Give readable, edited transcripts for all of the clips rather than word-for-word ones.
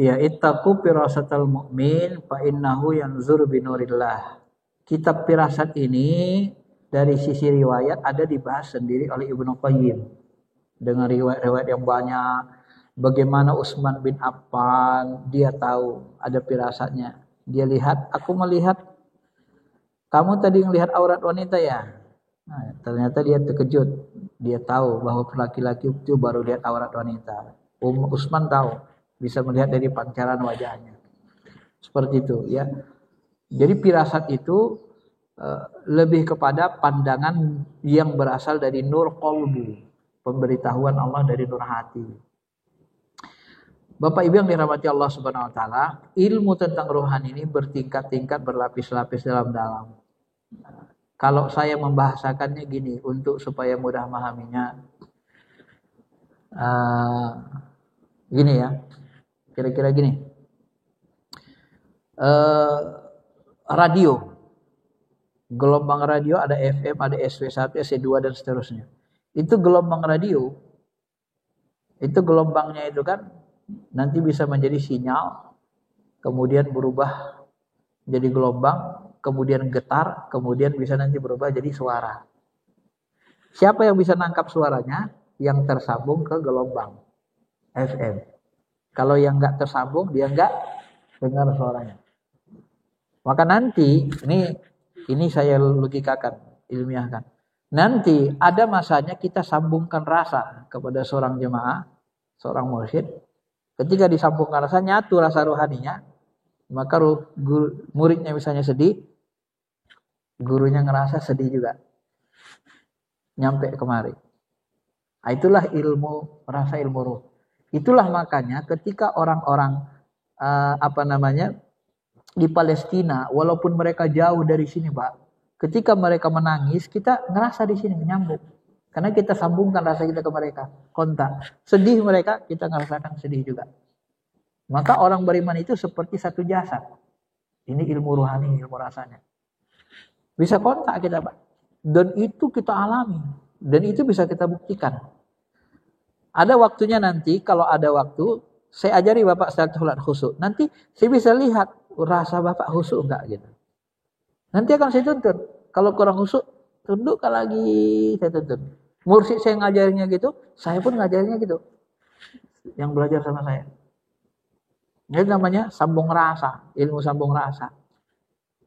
Ya, ittaqu firasatal mu'min fa innahu yanzur binurillah. Kitab firasat ini dari sisi riwayat ada dibahas sendiri oleh Ibnu Qayyim dengan riwayat-riwayat yang banyak. Bagaimana Utsman bin Affan dia tahu ada firasatnya. Dia lihat, aku melihat kamu tadi melihat aurat wanita ya. Nah, ternyata dia terkejut. Dia tahu bahwa laki-laki itu baru lihat aurat wanita. Utsman tahu, bisa melihat dari pancaran wajahnya. Seperti itu ya. Jadi firasat itu lebih kepada pandangan yang berasal dari nur qalbu, pemberitahuan Allah dari nur hati. Bapak Ibu yang dirahmati Allah Subhanahu wa taala, ilmu tentang rohani ini bertingkat-tingkat, berlapis-lapis dalam-dalam. Kalau saya membahasakannya gini untuk supaya mudah memahaminya, gini ya, kira-kira gini. Radio, gelombang radio ada FM, ada SW1, SW2 dan seterusnya. Itu gelombang radio, itu gelombangnya itu kan nanti bisa menjadi sinyal, kemudian berubah jadi gelombang, kemudian getar, kemudian bisa nanti berubah jadi suara. Siapa yang bisa nangkap suaranya? Yang tersambung ke gelombang FM. Kalau yang nggak tersambung, dia nggak dengar suaranya. Maka nanti, ini saya logikakan, ilmiahkan. Nanti ada masanya kita sambungkan rasa kepada seorang jemaah, seorang mursyid. Ketika disambungkan rasa, nyatu rasa rohaninya, maka muridnya misalnya sedih, gurunya ngerasa sedih juga. Nyampe kemari. Nah, itulah ilmu, rasa ilmu ruh. Itulah makanya ketika orang-orang di Palestina, walaupun mereka jauh dari sini, Pak, ketika mereka menangis, kita ngerasa di sini nyambung. Karena kita sambungkan rasa kita ke mereka, kontak. Sedih mereka, kita ngerasakan sedih juga. Maka orang beriman itu seperti satu jasad. Ini ilmu rohani, ilmu rasanya. Bisa kontak kita, Pak. Dan itu kita alami. Dan itu bisa kita buktikan. Ada waktunya nanti, kalau ada waktu, saya ajari Bapak salat khusyuk. Nanti saya bisa lihat rasa Bapak khusyuk enggak gitu. Nanti akan saya tuntun. Kalau kurang khusyuk, tundukkan lagi, saya tuntun. Mursyid saya ngajarinnya gitu, saya pun ngajarinnya gitu. Yang belajar sama saya. Itu namanya sambung rasa, ilmu sambung rasa.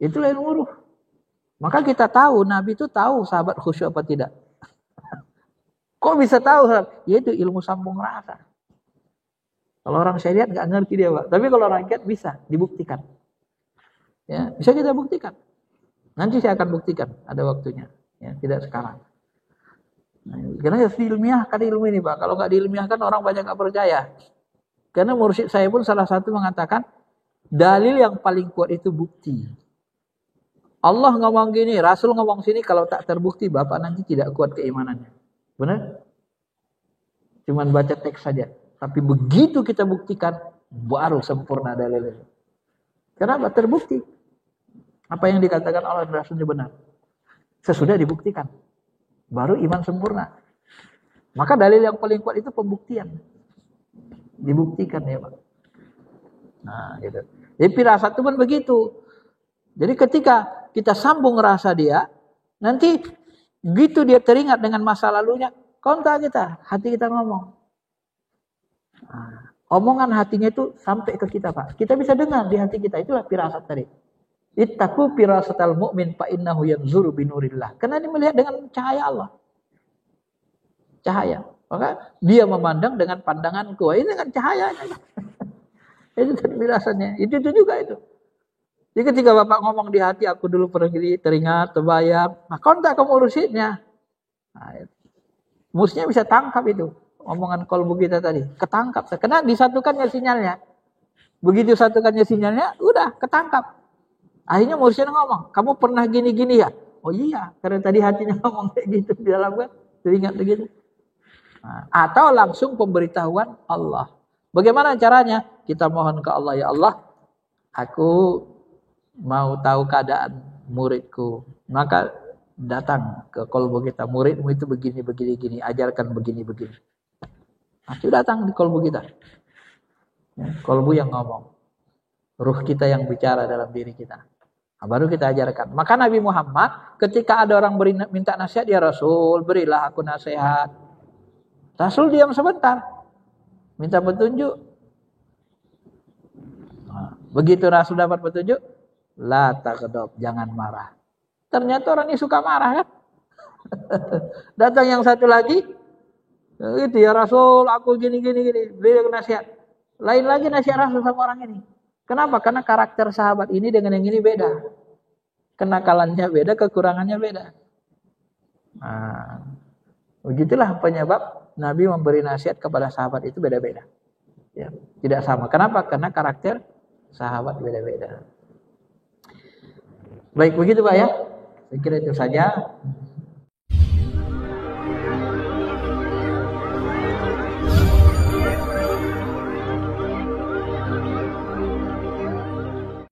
Itulah ilmu ruh. Maka kita tahu, Nabi itu tahu sahabat khusyuk apa tidak. Kok bisa tahu? Yaitu ilmu sambung rasa. Kalau orang syariat nggak ngerti dia, Pak. Tapi kalau orang syariat bisa dibuktikan. Ya, bisa kita buktikan. Nanti saya akan buktikan, ada waktunya. Ya, tidak sekarang. Nah, karena harus diilmiahkan ilmu ini, Pak. Kalau nggak diilmiahkan orang banyak nggak percaya. Karena mursyid saya pun salah satu mengatakan dalil yang paling kuat itu bukti. Allah ngomong gini, Rasul ngomong sini, kalau tak terbukti Bapak nanti tidak kuat keimanannya. Benar? Cuman baca teks saja. Tapi begitu kita buktikan, baru sempurna dalilnya. Kenapa? Terbukti. Apa yang dikatakan Allah dan Rasulnya benar. Sesudah dibuktikan. Baru iman sempurna. Maka dalil yang paling kuat itu pembuktian. Dibuktikan ya Pak. Nah gitu. Jadi firasat itu pun begitu. Jadi ketika kita sambung rasa dia, nanti gitu dia teringat dengan masa lalunya, kontak kita, hati kita ngomong. Nah, omongan hatinya itu sampai ke kita Pak. Kita bisa dengar di hati kita, itulah firasat tadi. Ittaqu firasatal mu'min fa innahu yanzuru binurillah. Karena dia melihat dengan cahaya Allah. Cahaya. Maka dia memandang dengan pandanganku. Ini dengan cahayanya. Itu firasatnya. Itu juga itu. Jadi ketika Bapak ngomong di hati, aku dulu pergi teringat, terbayang. Nah, kontak ke mursyidnya. Nah, mursyidnya bisa tangkap itu. Omongan kolbu kita tadi. Ketangkap. Karena disatukannya sinyalnya. Begitu satukannya sinyalnya, udah ketangkap. Akhirnya mursyid ngomong, kamu pernah gini-gini ya? Oh iya, karena tadi hatinya ngomong kayak gitu di dalam kan, teringat begitu. Nah, atau langsung pemberitahuan Allah. Bagaimana caranya? Kita mohon ke Allah, ya Allah, aku mau tahu keadaan muridku. Maka datang ke kolbu kita, muridmu itu begini, ajarkan begini. Nah, itu datang di kolbu kita. Ya, kolbu yang ngomong. Ruh kita yang bicara dalam diri kita. Nah, baru kita ajarkan. Maka Nabi Muhammad ketika ada orang minta nasihat, ya Rasul, berilah aku nasihat. Rasul diam sebentar. Minta petunjuk. Nah, begitu Rasul dapat petunjuk, la taghdab, jangan marah. Ternyata orang ini suka marah kan? Datang yang satu lagi, itu ya Rasul, aku gini. Beliau nasihat. Lain lagi nasihat Rasul sama orang ini. Kenapa? Karena karakter sahabat ini dengan yang ini beda. Kenakalannya beda, kekurangannya beda. Nah, begitulah penyebab Nabi memberi nasihat kepada sahabat itu beda-beda. Ya, tidak sama. Kenapa? Karena karakter sahabat beda-beda. Baik, begitu Pak ya. Saya kira itu saja.